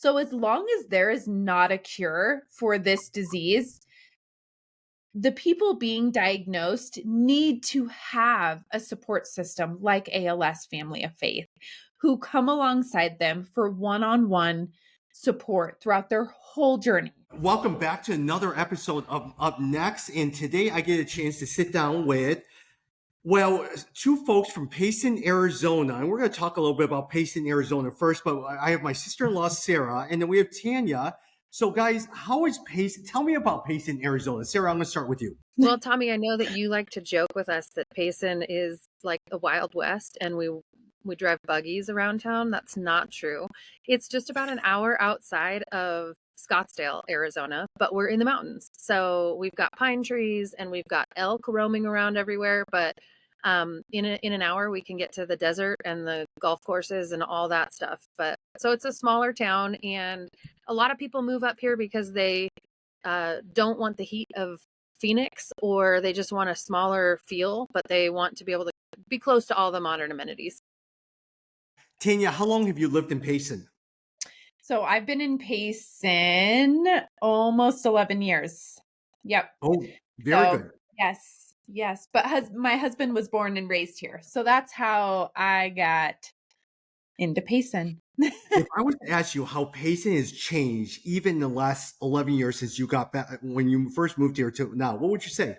So as long as there is not a cure for this disease, the people being diagnosed need to have a support system like ALS Family of Faith who come alongside them for one-on-one support throughout their whole journey. Welcome back to another episode of Up Next. And today I get a chance to sit down with, two folks from Payson, Arizona. And we're going to talk a little bit about Payson, Arizona first. But I have my sister-in-law, Sarah, and then we have Tanya. So guys, how is Payson? Tell me about Payson, Arizona. Sarah, I'm going to start with you. Well, Tommy, I know that you like to joke with us that Payson is like the Wild West and we drive buggies around town. That's not true. It's just about an hour outside of Scottsdale, Arizona, but we're in the mountains. So we've got pine trees and we've got elk roaming around everywhere. But in an hour, we can get to the desert and the golf courses and all that stuff. But so it's a smaller town, and a lot of people move up here because they don't want the heat of Phoenix, or they just want a smaller feel, but they want to be able to be close to all the modern amenities. Tanya, how long have you lived in Payson? So I've been in Payson almost 11 years. Yep. Oh, very good. Yes. But my husband was born and raised here. So that's how I got into Payson. If I was to ask you how Payson has changed even in the last 11 years since you got back, when you first moved here to now, what would you say?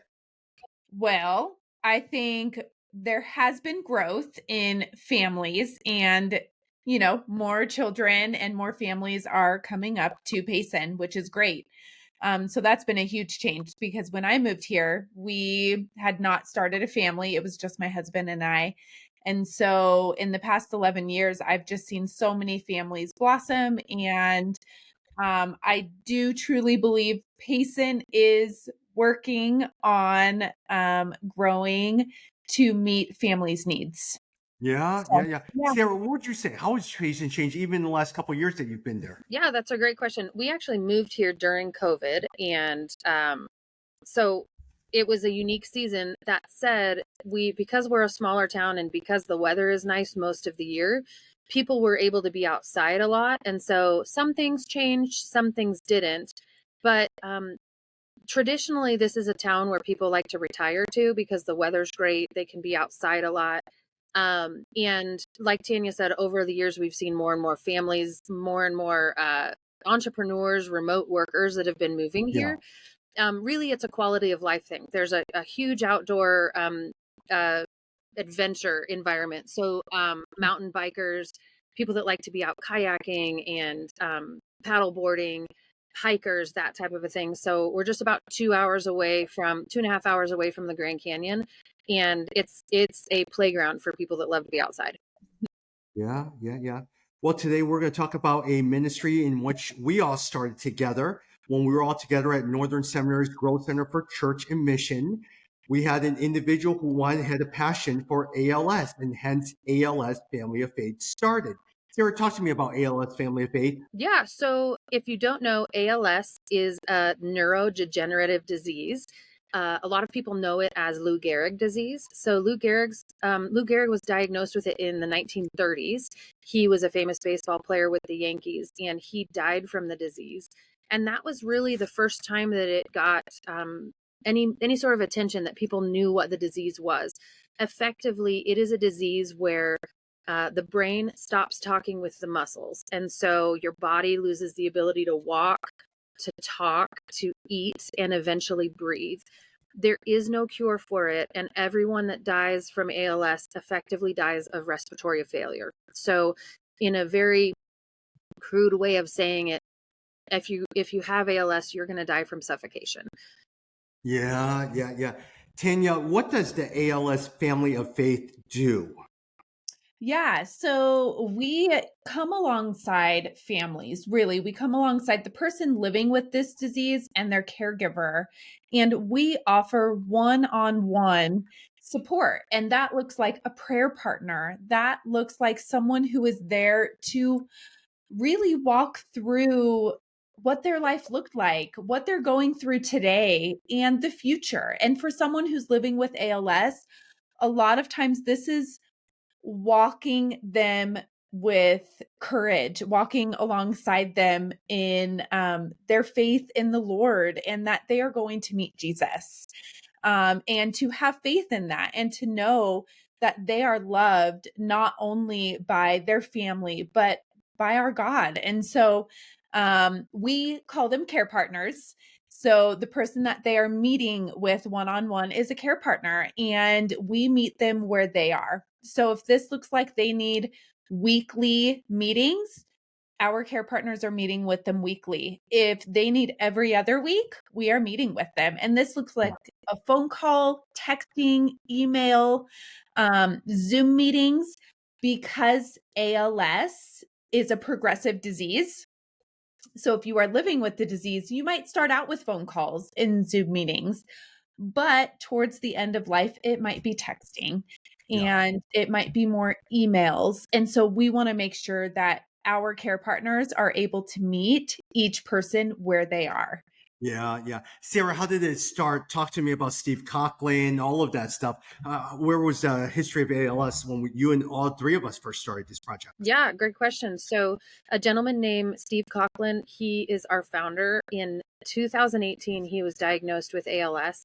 Well, I think there has been growth in families, and, more children and more families are coming up to Payson, which is great. So that's been a huge change, because when I moved here, we had not started a family. It was just my husband and I. And so in the past 11 years, I've just seen so many families blossom. And I do truly believe Payson is working on growing to meet families' needs. Yeah. Sarah, what would you say? How has Payson changed even in the last couple of years that you've been there? Yeah, that's a great question. We actually moved here during COVID, and so it was a unique season. That said, because we're a smaller town and because the weather is nice most of the year, people were able to be outside a lot. And so some things changed, some things didn't. But traditionally, this is a town where people like to retire to because the weather's great. They can be outside a lot. And like Tanya said, over the years, we've seen more and more families, more and more entrepreneurs, remote workers that have been moving here. Really, it's a quality of life thing. There's a huge outdoor adventure environment. So mountain bikers, people that like to be out kayaking and paddle boarding, hikers, that type of a thing. So we're just about 2.5 hours away from the Grand Canyon. And it's a playground for people that love to be outside. Yeah. Well, today we're going to talk about a ministry in which we all started together when we were all together at Northern Seminary's Growth Center for Church and Mission. We had an individual who had a passion for ALS, and hence ALS Family of Faith started. Sarah, talk to me about ALS Family of Faith. Yeah. So if you don't know, ALS is a neurodegenerative disease. A lot of people know it as Lou Gehrig disease. So Lou Gehrig was diagnosed with it in the 1930s. He was a famous baseball player with the Yankees, and he died from the disease. And that was really the first time that it got any sort of attention, that people knew what the disease was. Effectively, it is a disease where the brain stops talking with the muscles. And so your body loses the ability to walk, to talk, to eat, and eventually breathe. There is no cure for it. And everyone that dies from ALS effectively dies of respiratory failure. So in a very crude way of saying it, if you have ALS, you're going to die from suffocation. Yeah. Tanya, what does the ALS Family of Faith do? Yeah, so we come alongside families, really. We come alongside the person living with this disease and their caregiver, and we offer one-on-one support. And that looks like a prayer partner. That looks like someone who is there to really walk through what their life looked like, what they're going through today, and the future. And for someone who's living with ALS, a lot of times this is walking them with courage, walking alongside them in their faith in the Lord, and that they are going to meet Jesus. And to have faith in that, and to know that they are loved not only by their family, but by our God. And so we call them care partners. So the person that they are meeting with one-on-one is a care partner, and we meet them where they are. So if this looks like they need weekly meetings, our care partners are meeting with them weekly. If they need every other week, we are meeting with them. And this looks like a phone call, texting, email, Zoom meetings, because ALS is a progressive disease. So if you are living with the disease, you might start out with phone calls and Zoom meetings, but towards the end of life, it might be texting and it might be more emails. And so we want to make sure that our care partners are able to meet each person where they are. Yeah, yeah. Sarah, how did it start? Talk to me about Steve Coughlin, all of that stuff. Where was the history of ALS when you and all three of us first started this project? Yeah, great question. So a gentleman named Steve Coughlin, he is our founder. In 2018, he was diagnosed with ALS.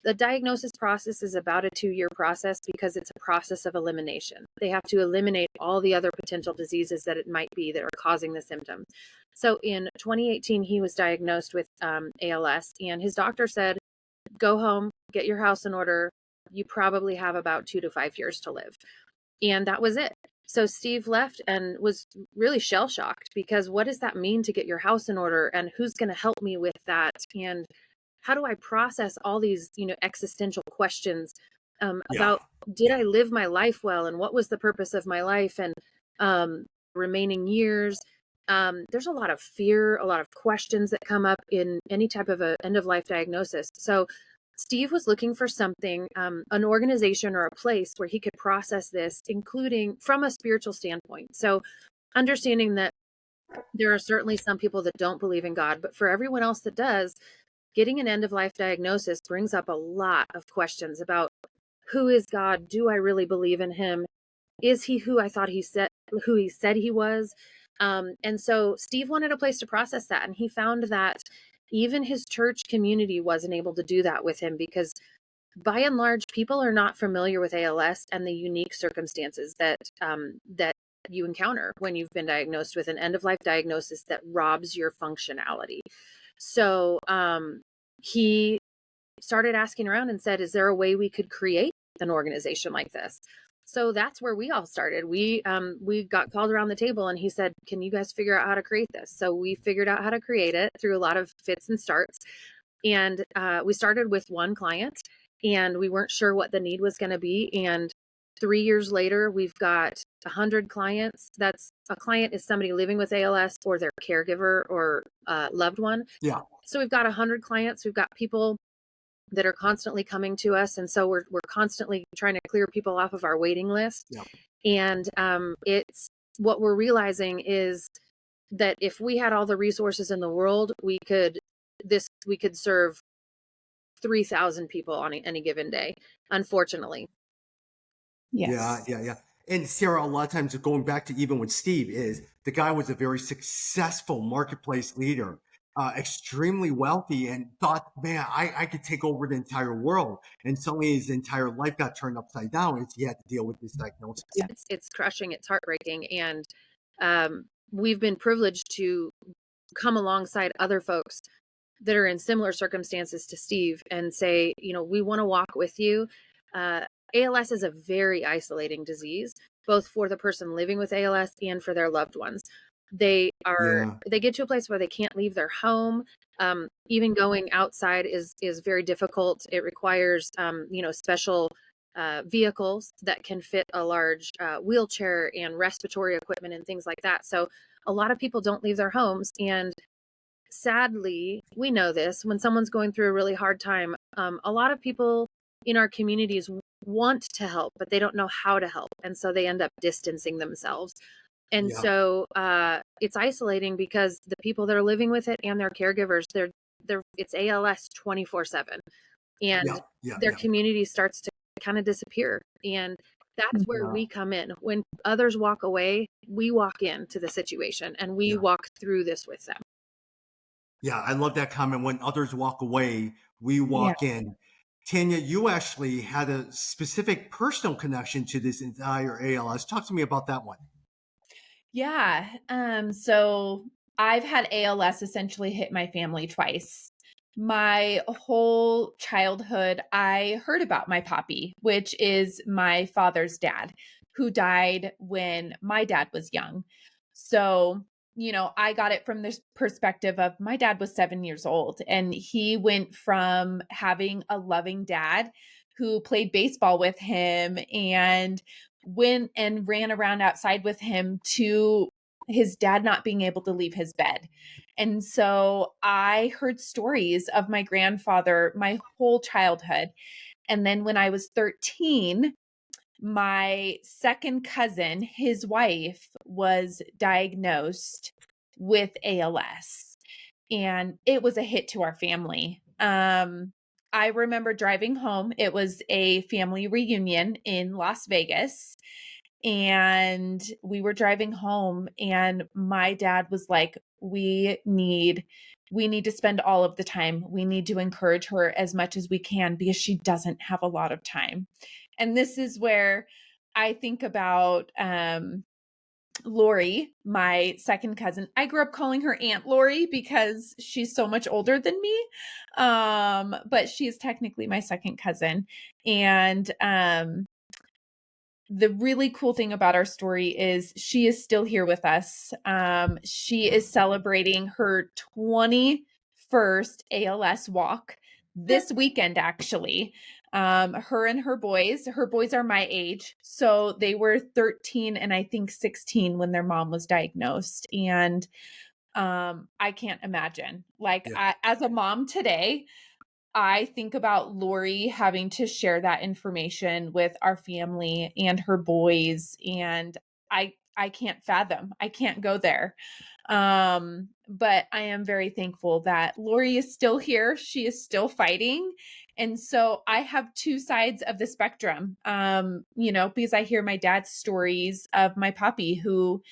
The diagnosis process is about a 2-year process because it's a process of elimination. They have to eliminate all the other potential diseases that it might be that are causing the symptoms. So in 2018, he was diagnosed with ALS, and his doctor said, go home, get your house in order. You probably have about 2 to 5 years to live. And that was it. So Steve left and was really shell shocked, because what does that mean to get your house in order, and who's going to help me with that? And how do I process all these, existential questions about, did I live my life well, and what was the purpose of my life, and remaining years? There's a lot of fear, a lot of questions that come up in any type of a end of life diagnosis. So Steve was looking for something, an organization or a place where he could process this, including from a spiritual standpoint. So understanding that there are certainly some people that don't believe in God, but for everyone else that does, getting an end of life diagnosis brings up a lot of questions about, who is God? Do I really believe in him? Is he who I thought who he said he was? And so Steve wanted a place to process that. And he found that even his church community wasn't able to do that with him, because by and large, people are not familiar with ALS and the unique circumstances that you encounter when you've been diagnosed with an end of life diagnosis that robs your functionality. So he started asking around and said, is there a way we could create an organization like this? So that's where we all started. We got called around the table, and he said, can you guys figure out how to create this? So we figured out how to create it through a lot of fits and starts. And we started with one client, and we weren't sure what the need was going to be. And 3 years later, we've got 100 clients. That's a client is somebody living with ALS or their caregiver or loved one. Yeah. So we've got 100 clients. We've got people that are constantly coming to us. And so we're constantly trying to clear people off of our waiting list. Yeah. And it's what we're realizing is that if we had all the resources in the world, we could serve 3,000 people on any given day, unfortunately. Yeah, Yes. yeah, yeah. And Sarah, a lot of times going back to even with Steve, is the guy was a very successful marketplace leader, extremely wealthy, and thought, man, I could take over the entire world. And suddenly his entire life got turned upside down as he had to deal with this diagnosis. Yeah. It's crushing, it's heartbreaking. And we've been privileged to come alongside other folks that are in similar circumstances to Steve and say, we want to walk with you. ALS is a very isolating disease, both for the person living with ALS and for their loved ones. They get to a place where they can't leave their home. Even going outside is very difficult. It requires, special vehicles that can fit a large wheelchair and respiratory equipment and things like that. So a lot of people don't leave their homes. And sadly, we know this, when someone's going through a really hard time, a lot of people in our communities want to help, but they don't know how to help. And so they end up distancing themselves. And so it's isolating, because the people that are living with it and their caregivers, it's ALS 24/7. And their community starts to kind of disappear. And That's where Yeah. we come in. When others walk away, we walk into the situation and we Yeah. walk through this with them. Yeah, I love that comment. When others walk away, we Yeah. walk in. Tanya, you actually had a specific personal connection to this entire ALS. Talk to me about that one. Yeah. So I've had ALS essentially hit my family twice. My whole childhood, I heard about my poppy, which is my father's dad, who died when my dad was young. So, I got it from this perspective of my dad was 7 years old, and he went from having a loving dad who played baseball with him and went and ran around outside with him to his dad not being able to leave his bed. And so I heard stories of my grandfather my whole childhood. And then when I was 13, my second cousin, his wife, was diagnosed with ALS, and it was a hit to our family. I remember driving home. It was a family reunion in Las Vegas, and we were driving home, and my dad was like, we need to spend all of the time. We need to encourage her as much as we can because she doesn't have a lot of time. And this is where I think about Lori, my second cousin. I grew up calling her Aunt Lori because she's so much older than me. But she is technically my second cousin. And the really cool thing about our story is she is still here with us. She is celebrating her 21st ALS walk this weekend, actually. Her and her boys are my age. So they were 13 and I think 16 when their mom was diagnosed. And I can't imagine. Like, Yeah. as a mom today, I think about Lori having to share that information with our family and her boys, and I can't fathom. I can't go there. But I am very thankful that Lori is still here. She is still fighting. And so I have two sides of the spectrum. Because I hear my dad's stories of my puppy who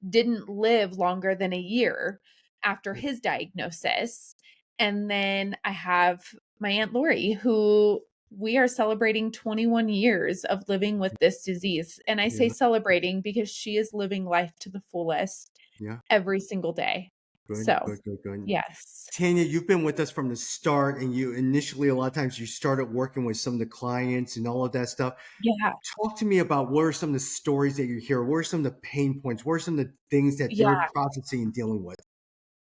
didn't live longer than a year after his diagnosis. And then I have my Aunt Lori, who we are celebrating 21 years of living with this disease. And I say Yeah. celebrating because she is living life to the fullest Yeah. every single day. Good, So, good, good, good. yes. Tanya, you've been with us from the start, and you initially, a lot of times, you started working with some of the clients and all of that stuff. Yeah. Talk to me about what are some of the stories that you hear? What are some of the pain points? What are some of the things that Yeah. they're processing and dealing with?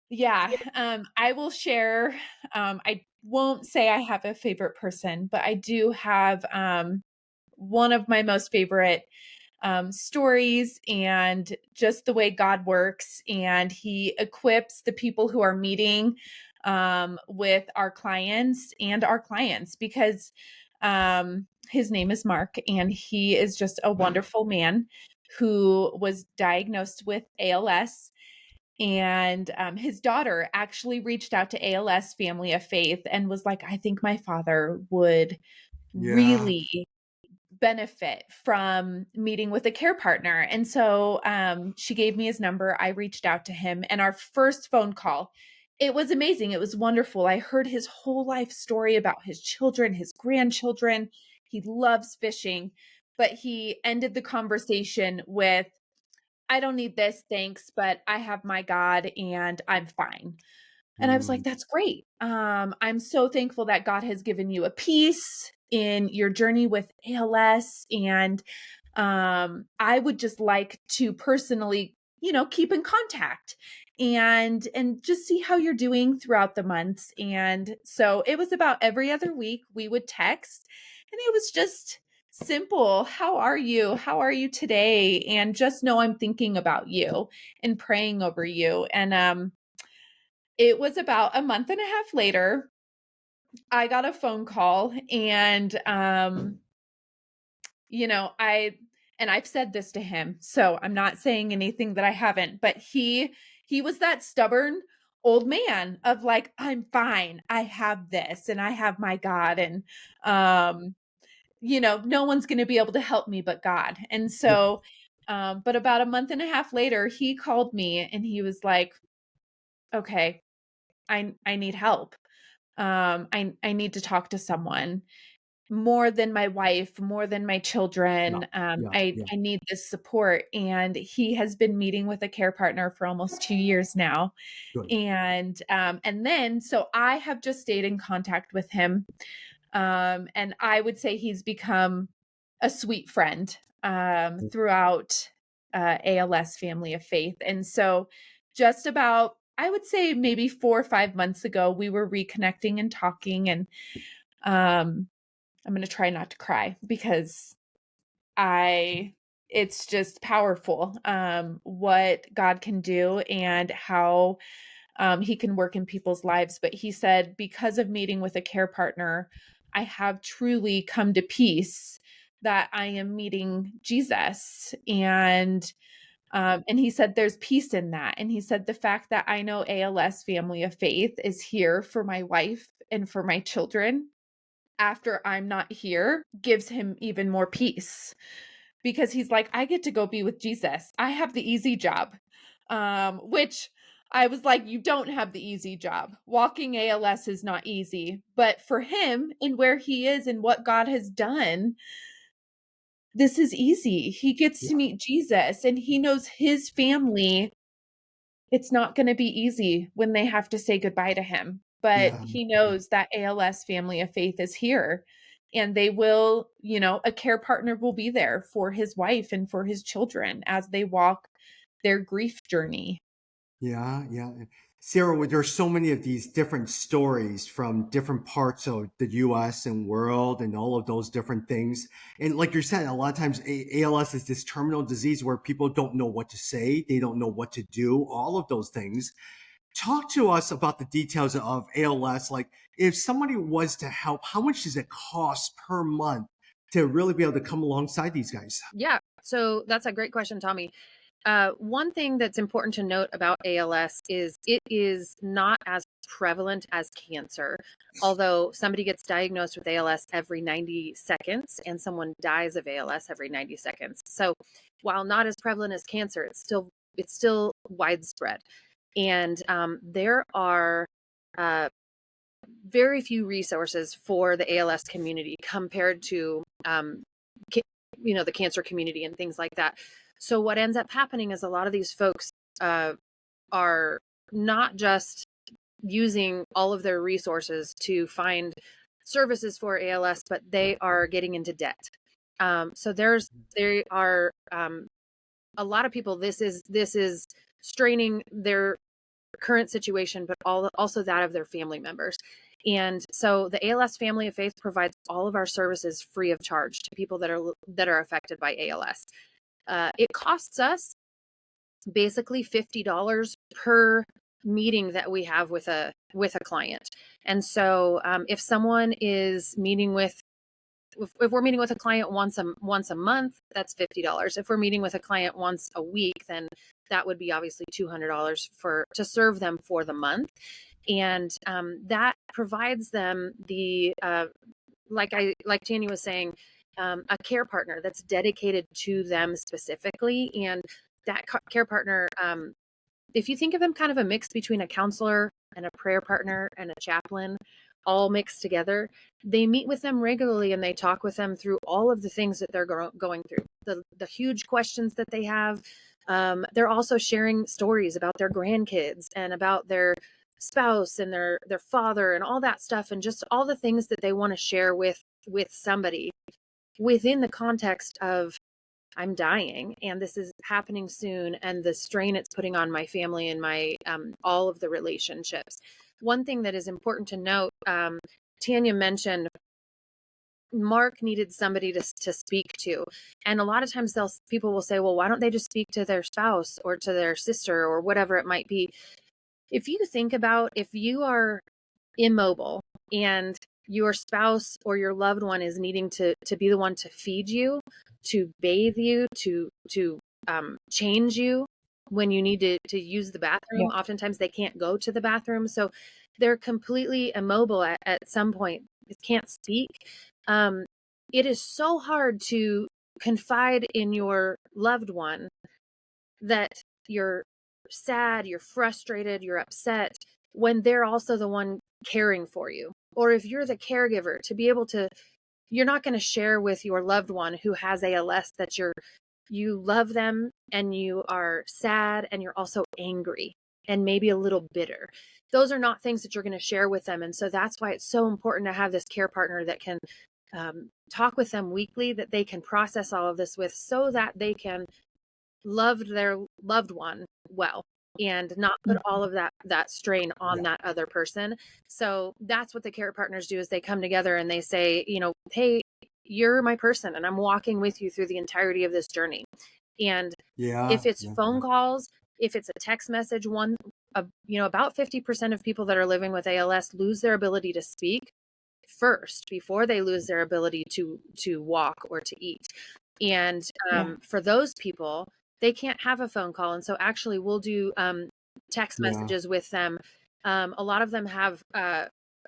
Yeah. I will share. I won't say I have a favorite person, but I do have one of my most favorite stories, and just the way God works. And he equips the people who are meeting with our clients and our clients because his name is Mark, and he is just a wonderful man who was diagnosed with ALS. And his daughter actually reached out to ALS Family of Faith and was like, I think my father would Yeah. really benefit from meeting with a care partner. And so she gave me his number. I reached out to him, and our first phone call, it was amazing. It was wonderful. I heard his whole life story about his children, his grandchildren. He loves fishing, but he ended the conversation with, I don't need this, thanks, but I have my God and I'm fine. And I was like, Mm, that's great. I'm so thankful that God has given you a peace in your journey with ALS. And I would just like to personally, keep in contact and just see how you're doing throughout the months. And so it was about every other week we would text, and it was just simple. How are you? How are you today? And just know I'm thinking about you and praying over you. And it was about a month and a half later, I got a phone call, and you know, I I've said this to him, so I'm not saying anything that I haven't, but he was that stubborn old man of like, I'm fine. I have this and I have my God. And no one's going to be able to help me but God. And Yeah. so, but about a month and a half later, he called me and he was like, okay, I need help. I need to talk to someone more than my wife, more than my Yeah. children. Yeah. Yeah. I need this support. And he has been meeting with a care partner for almost 2 years now. Good. And then, so I have just stayed in contact with him. And I would say he's become a sweet friend, throughout, ALS Family of Faith. And so just about, I would say maybe 4 or 5 months ago, we were reconnecting and talking, and, I'm going to try not to cry because it's just powerful, what God can do and how, he can work in people's lives. But he said, because of meeting with a care partner, I have truly come to peace that I am meeting Jesus. And he said, there's peace in that. And he said, the fact that I know ALS Family of Faith is here for my wife and for my children after I'm not here gives him even more peace, because he's like, I get to go be with Jesus. I have the easy job. Which I was like, you don't have the easy job. Walking ALS is not easy. But for him and where he is and what God has done, this is easy. He gets Yeah. to meet Jesus and he knows his family. It's not going to be easy when they have to say goodbye to him, but Yeah. he Yeah. knows that ALS Family of Faith is here, and they will, a care partner will be there for his wife and for his children as they walk their grief journey. Yeah, yeah. Sarah, there's so many of these different stories from different parts of the US and world and all of those different things. And like you're saying, a lot of times ALS is this terminal disease where people don't know what to say, they don't know what to do, all of those things. Talk to us about the details of ALS. Like, if somebody was to help, how much does it cost per month to really be able to come alongside these guys? Yeah. So that's a great question, Tommy. One thing that's important to note about ALS is it is not as prevalent as cancer. Although somebody gets diagnosed with ALS every 90 seconds and someone dies of ALS every 90 seconds. So while not as prevalent as cancer, it's still widespread. And there are very few resources for the ALS community compared to the cancer community and things like that. So what ends up happening is a lot of these folks are not just using all of their resources to find services for ALS, but they are getting into debt. So there are a lot of people. This is straining their current situation, but also that of their family members. And so the ALS Family of Faith provides all of our services free of charge to people that are affected by ALS. It costs us basically $50 per meeting that we have with a client. And so if someone is meeting with if we're meeting with a client once a month, that's $50. If we're meeting with a client once a week, then that would be obviously $200 to serve them for the month. And that provides them the like Tanya was saying, a care partner that's dedicated to them specifically. And that care partner, if you think of them kind of a mix between a counselor and a prayer partner and a chaplain, all mixed together, they meet with them regularly and they talk with them through all of the things that they're going through, the huge questions that they have. They're also sharing stories about their grandkids and about their spouse and their father and all that stuff, and just all the things that they want to share with somebody within the context of, I'm dying and this is happening soon, and the strain it's putting on my family and my all of the relationships. One thing that is important to note, Tanya mentioned Mark needed somebody to speak to. And a lot of times people will say, well, why don't they just speak to their spouse or to their sister or whatever it might be? If you think about, if you are immobile and your spouse or your loved one is needing to be the one to feed you, to bathe you, to change you when you need to use the Yeah. bathroom, oftentimes they can't go to the bathroom. So they're completely immobile at some point. They can't speak. it is so hard to confide in your loved one that you're sad, you're frustrated, you're upset, when they're also the one caring for you. Or if you're the caregiver, to be able to, you're not going to share with your loved one who has ALS that you love them and you are sad and you're also angry and maybe a little bitter. Those are not things that you're going to share with them. And so that's why it's so important to have this care partner that can talk with them weekly, that they can process all of this with, so that they can love their loved one well and not put all of that strain on that other person. So that's what the care partners do, is they come together and they say, hey, you're my person and I'm walking with you through the entirety of this journey. And if it's phone calls, if it's a text message, about 50% of people that are living with ALS lose their ability to speak first before they lose their ability to walk or to eat. And for those people, they can't have a phone call. And so actually we'll do text messages with them. A lot of them have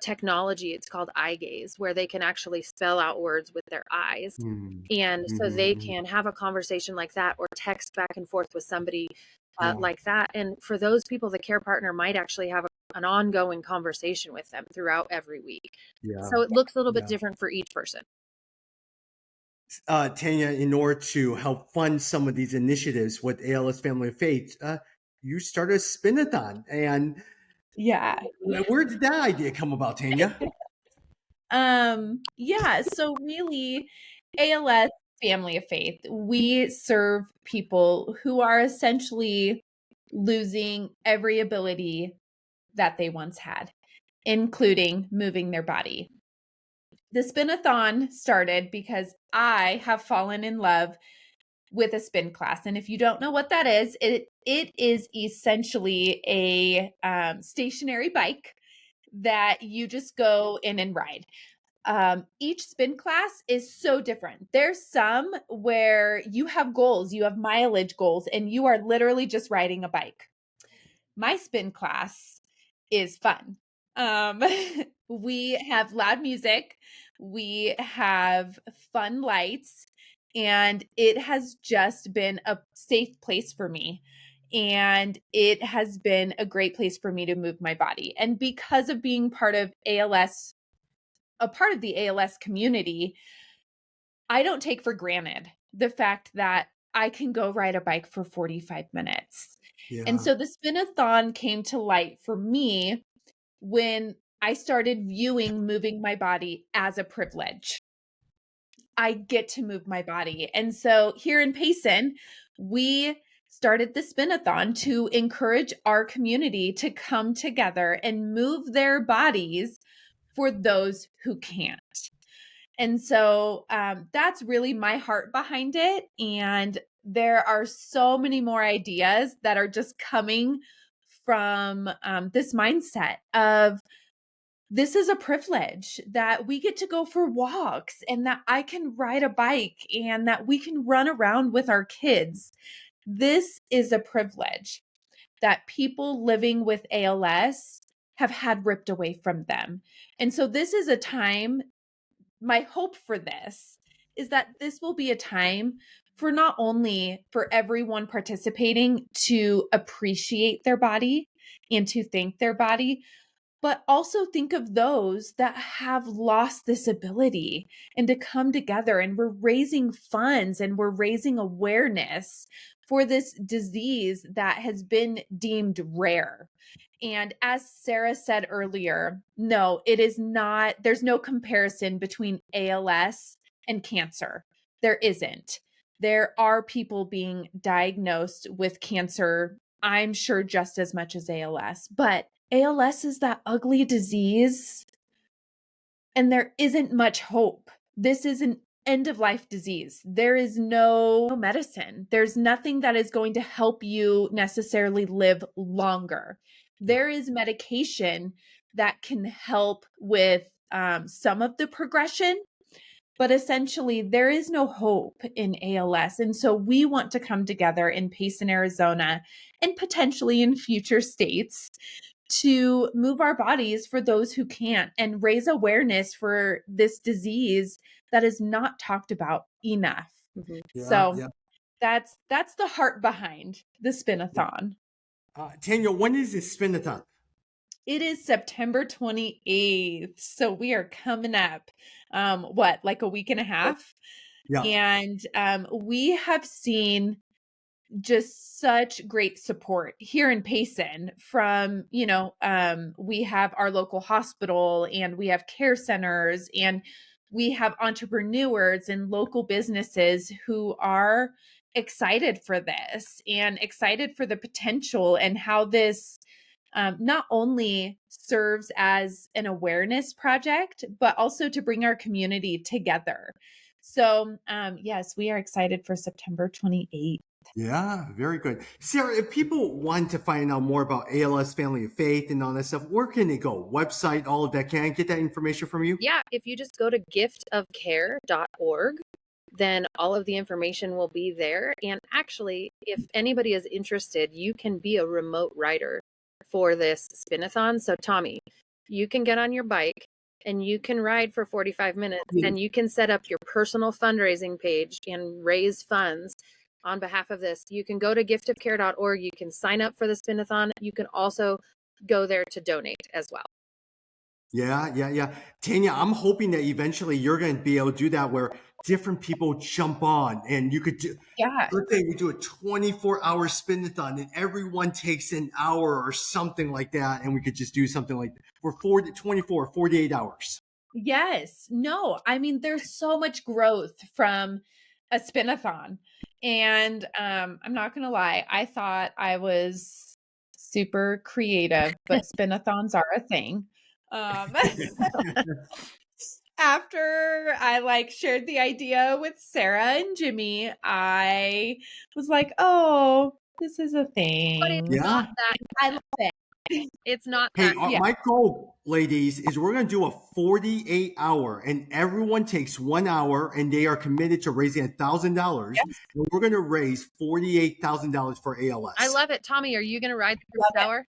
technology. It's called eye gaze, where they can actually spell out words with their eyes. And so they can have a conversation like that, or text back and forth with somebody like that. And for those people, the care partner might actually have an ongoing conversation with them throughout every week. So it looks a little bit different for each person. Tanya, in order to help fund some of these initiatives with ALS Family of Faith, you started a spin-a-thon. And where did that idea come about, Tanya? So really, ALS Family of Faith, we serve people who are essentially losing every ability that they once had, including moving their body. The spin-a-thon started because I have fallen in love with a spin class. And if you don't know what that is, it is essentially a stationary bike that you just go in and ride. Each spin class is so different. There's some where you have goals, you have mileage goals, and you are literally just riding a bike. My spin class is fun. We have loud music, we have fun lights, and it has just been a safe place for me. And it has been a great place for me to move my body. And because of being part of ALS, a part of the ALS community, I don't take for granted the fact that I can go ride a bike for 45 minutes. And so the spin-a-thon came to light for me when I started viewing moving my body as a privilege. I get to move my body. And so here in Payson, we started the spin-a-thon to encourage our community to come together and move their bodies for those who can't. And so that's really my heart behind it. And there are so many more ideas that are just coming from this mindset of, this is a privilege that we get to go for walks and that I can ride a bike and that we can run around with our kids. This is a privilege that people living with ALS have had ripped away from them. And so this is a time, my hope for this is that this will be a time for not only for everyone participating to appreciate their body and to thank their body, but also think of those that have lost this ability and to come together, and we're raising funds and we're raising awareness for this disease that has been deemed rare. And as Sarah said earlier, no, it is not, there's no comparison between ALS and cancer. There isn't. There are people being diagnosed with cancer, I'm sure just as much as ALS, but ALS is that ugly disease and there isn't much hope. This is an end of life disease. There is no medicine. There's nothing that is going to help you necessarily live longer. There is medication that can help with some of the progression, but essentially there is no hope in ALS. And so we want to come together in Payson, Arizona, and potentially in future states to move our bodies for those who can't and raise awareness for this disease that is not talked about enough. Mhm. Yeah, So yeah. that's the heart behind the spinathon. Tanya, when is this spinathon? It is September 28th. So we are coming up, what, like a week and a half? Yeah. And we have seen just such great support here in Payson from, we have our local hospital and we have care centers and we have entrepreneurs and local businesses who are excited for this and excited for the potential and how this not only serves as an awareness project, but also to bring our community together. So, yes, we are excited for September 28th. Yeah, very good. Sarah, if people want to find out more about ALS Family of Faith and all that stuff, where can they go? Website, all of that. Can I get that information from you? Yeah, if you just go to giftofcare.org, then all of the information will be there. And actually, if anybody is interested, you can be a remote rider for this spinathon. So, Tommy, you can get on your bike and you can ride for 45 minutes and you can set up your personal fundraising page and raise funds on behalf of this. You can go to giftofcare.org. You can sign up for the spinathon. You can also go there to donate as well. Yeah, yeah, yeah. Tanya, I'm hoping that eventually you're going to be able to do that where different people jump on and you could do, Yeah. let's say we do a 24-hour spinathon and everyone takes an hour or something like that. And we could just do something like for 48 hours. Yes. No, I mean, there's so much growth from a spinathon. And I'm not going to lie, I thought I was super creative, but spinathons are a thing. Um, after I shared the idea with Sarah and Jimmy, I was like, oh, this is a But thing. it's Yeah. not that. I love it. It's not Hey, that. Yeah. my goal, ladies, is we're going to do a 48-hour, and everyone takes 1 hour, and they are committed to raising $1,000. Yes. And we're going to raise $48,000 for ALS. I love it. Tommy, are you going to ride the Love first it. hour?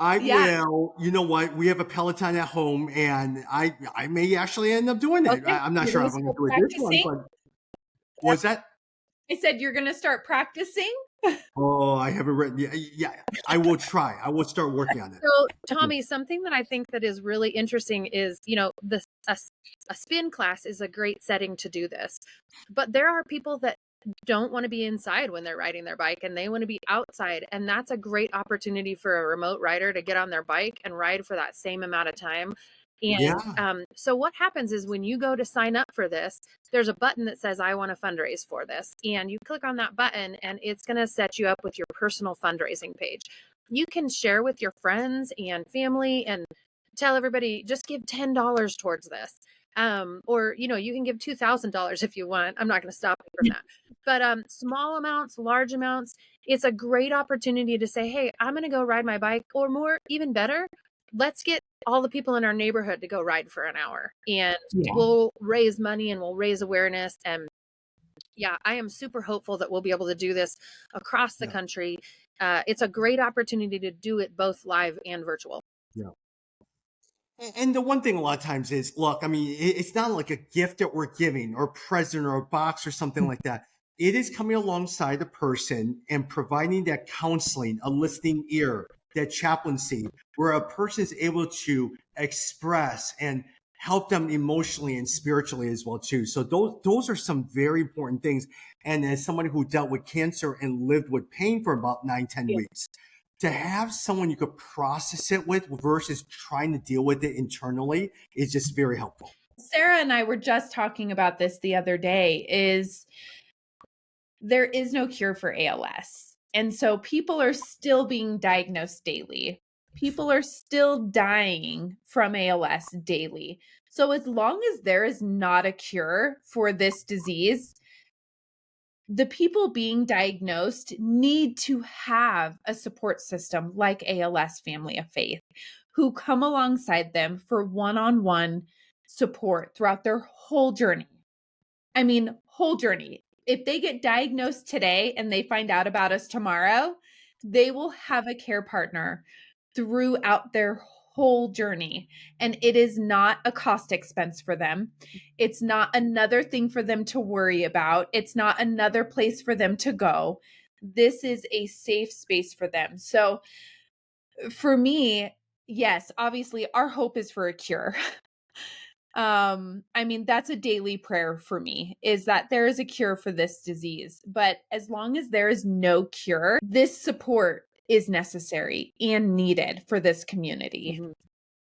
I Yeah. will. You know what? We have a Peloton at home, and I may actually end up doing that. Okay. I'm not You're sure going if to I'm going start to do it this one, practicing. but was that? I said you're going to start practicing. Oh, I haven't written. Yeah, yeah, I will try. I will start working on it. So, Tommy, something that I think that is really interesting is, a spin class is a great setting to do this. But there are people that don't want to be inside when they're riding their bike and they want to be outside. And that's a great opportunity for a remote rider to get on their bike and ride for that same amount of time. Yeah. And so what happens is when you go to sign up for this, there's a button that says, I want to fundraise for this. And you click on that button and it's going to set you up with your personal fundraising page. You can share with your friends and family and tell everybody, just give $10 towards this. Or, you can give $2,000 if you want. I'm not going to stop you from that. But small amounts, large amounts, it's a great opportunity to say, hey, I'm going to go ride my bike, or more, even better, let's get all the people in our neighborhood to go ride for an hour and we'll raise money and we'll raise awareness. And yeah, I am super hopeful that we'll be able to do this across the country. It's a great opportunity to do it both live and virtual. Yeah. And the one thing a lot of times is, look, I mean, it's not like a gift that we're giving or a present or a box or something like that. It is coming alongside the person and providing that counseling, a listening ear, that chaplaincy, where a person is able to express and help them emotionally and spiritually as well too. So those are some very important things. And as somebody who dealt with cancer and lived with pain for about 9-10 weeks, to have someone you could process it with versus trying to deal with it internally is just very helpful. Sarah and I were just talking about this the other day. There is no cure for ALS. And so people are still being diagnosed daily. People are still dying from ALS daily. So as long as there is not a cure for this disease, the people being diagnosed need to have a support system like ALS Family of Faith who come alongside them for one-on-one support throughout their whole journey. I mean, whole journey. If they get diagnosed today and they find out about us tomorrow, they will have a care partner throughout their whole journey. And it is not a cost expense for them. It's not another thing for them to worry about. It's not another place for them to go. This is a safe space for them. So for me, yes, obviously our hope is for a cure. I mean, that's a daily prayer for me, is that there is a cure for this disease. But as long as there is no cure, this support is necessary and needed for this community. Mhm.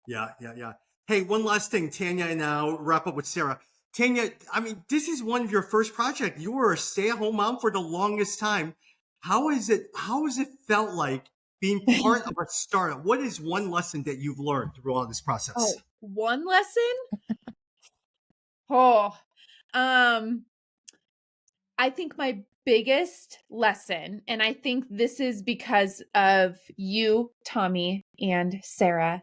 Yeah. Hey, one last thing, Tanya, and I'll wrap up with Sarah. Tanya, I mean, this is one of your first projects. You were a stay-at-home mom for the longest time. How has it felt like being part of a startup? What is one lesson that you've learned through all this process? Oh, one lesson? Oh, I think my biggest lesson, and I think this is because of you, Tommy, and Sarah,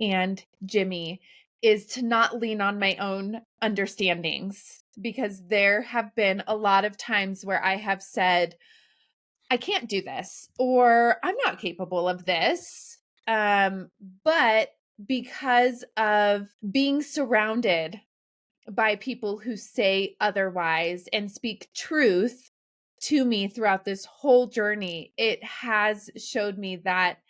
and Jimmy, is to not lean on my own understandings, because there have been a lot of times where I have said, I can't do this, or I'm not capable of this. But because of being surrounded by people who say otherwise and speak truth to me throughout this whole journey, it has showed me that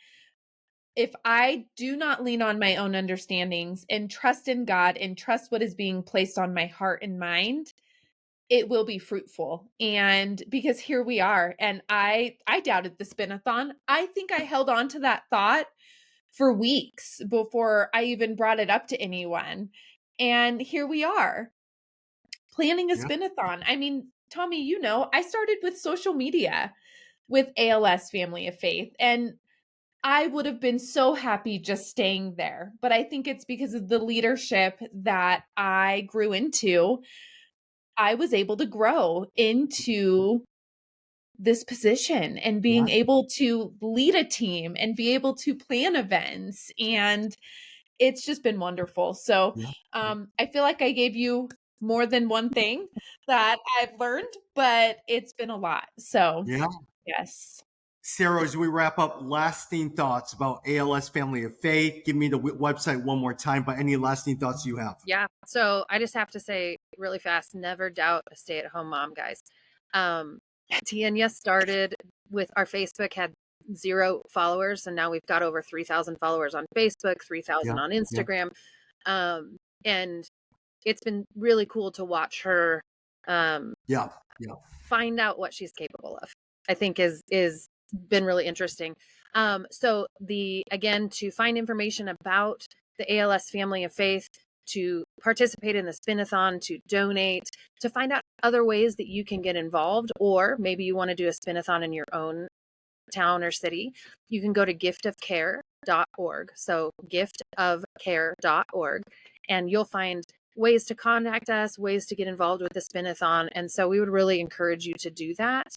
if I do not lean on my own understandings and trust in God and trust what is being placed on my heart and mind, it will be fruitful. And because here we are, and I doubted the spin-a-thon. I think I held on to that thought for weeks before I even brought it up to anyone. And here we are, planning a Yeah. spin-a-thon. I mean, Tommy, you know, I started with social media with ALS Family of Faith, and I would have been so happy just staying there. But I think it's because of the leadership that I grew into. I was able to grow into this position and being Yeah. able to lead a team and be able to plan events. And it's just been wonderful. So Yeah. I feel like I gave you more than one thing that I've learned, but it's been a lot. So Yeah. yes. Sarah, as we wrap up, lasting thoughts about ALS Family of Faith. Give me the website one more time, but any lasting thoughts you have? Yeah. So I just have to say really fast, never doubt a stay-at-home mom, guys. Tanya started with our Facebook, had 0 followers, and now we've got over 3,000 followers on Facebook, 3,000 Yeah. on Yeah. Instagram. And it's been really cool to watch her Yeah. find out what she's capable of. I think is been really interesting. So again, to find information about the ALS Family of Faith, to participate in the spin-a-thon, to donate, to find out other ways that you can get involved, or maybe you want to do a spin-a-thon in your own town or city, you can go to giftofcare.org. So giftofcare.org, and you'll find ways to contact us, ways to get involved with the spin-a-thon. And so we would really encourage you to do that.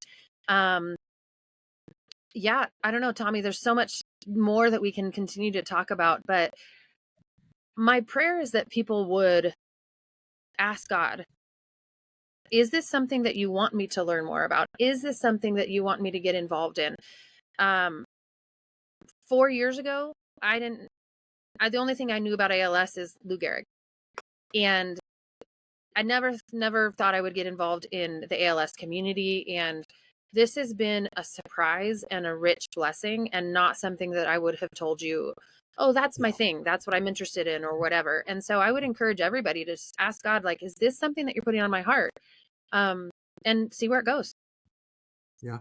Yeah, I don't know, Tommy, there's so much more that we can continue to talk about, but my prayer is that people would ask God, is this something that you want me to learn more about? Is this something that you want me to get involved in? 4 years ago, the only thing I knew about ALS is Lou Gehrig. And I never thought I would get involved in the ALS community. And this has been a surprise and a rich blessing, and not something that I would have told you, oh, that's my thing, that's what I'm interested in, or whatever. And so I would encourage everybody to just ask God, like, is this something that you're putting on my heart? And see where it goes. Yeah.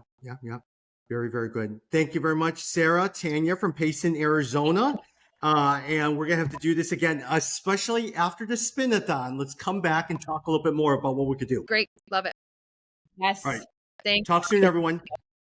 Very, very good. Thank you very much, Sarah, Tanya from Payson, Arizona. And we're going to have to do this again, especially after the spin-a-thon. Let's come back and talk a little bit more about what we could do. Great. Love it. Yes. All right. Thanks. Talk soon, everyone.